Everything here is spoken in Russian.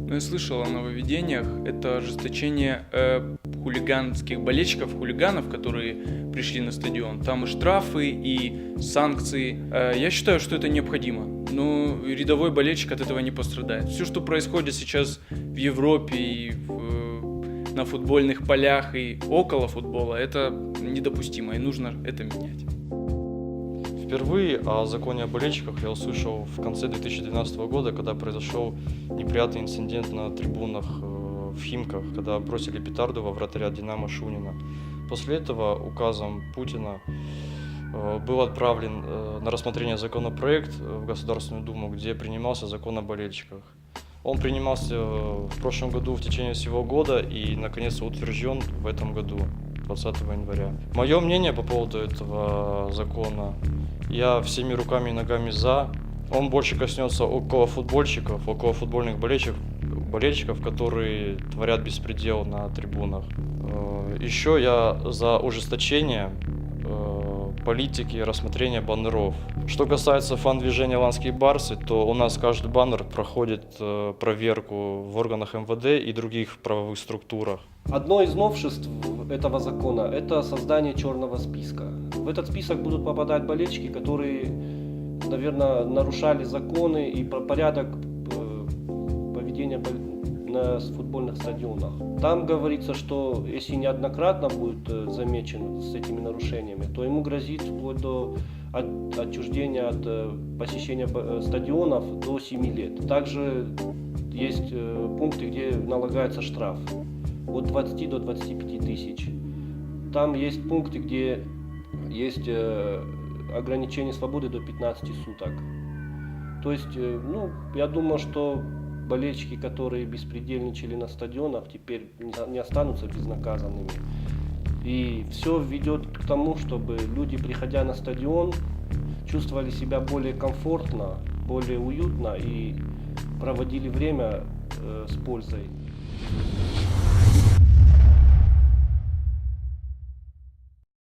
Ну, я слышал о нововведениях. Это ожесточение хулиганских болельщиков, хулиганов, которые пришли на стадион. Там и штрафы, и санкции. Я считаю, что это необходимо. Но рядовой болельщик от этого не пострадает. Все, что происходит сейчас в Европе и на футбольных полях и около футбола, это недопустимо, и нужно это менять. Впервые о законе о болельщиках я услышал в конце 2012 года, когда произошел неприятный инцидент на трибунах в Химках, когда бросили петарду во вратаря «Динамо» Шунина. После этого указом Путина был отправлен на рассмотрение законопроект в Государственную Думу, где принимался закон о болельщиках. Он принимался в прошлом году в течение всего года и наконец утвержден в этом году, 20 января. Мое мнение по поводу этого закона: я всеми руками и ногами за. Он больше коснется околофутбольщиков, околофутбольных болельщиков, которые творят беспредел на трибунах. Еще я за ужесточение политики рассмотрения баннеров. Что касается фан-движения «Ланские барсы», то у нас каждый баннер проходит проверку в органах МВД и других правовых структурах. Одно из новшеств этого закона – это создание черного списка. В этот список будут попадать болельщики, которые, наверное, нарушали законы и порядок поведения на футбольных стадионах. Там говорится, что если неоднократно будет замечен с этими нарушениями, то ему грозит вплоть до отчуждения от посещения стадионов до 7 лет. Также есть пункты, где налагается штраф от 20 до 25 тысяч. Там есть пункты, где есть ограничение свободы до 15 суток. То есть, я думаю, что болельщики, которые беспредельничали на стадионах, теперь не останутся безнаказанными. И все ведет к тому, чтобы люди, приходя на стадион, чувствовали себя более комфортно, более уютно и проводили время с пользой.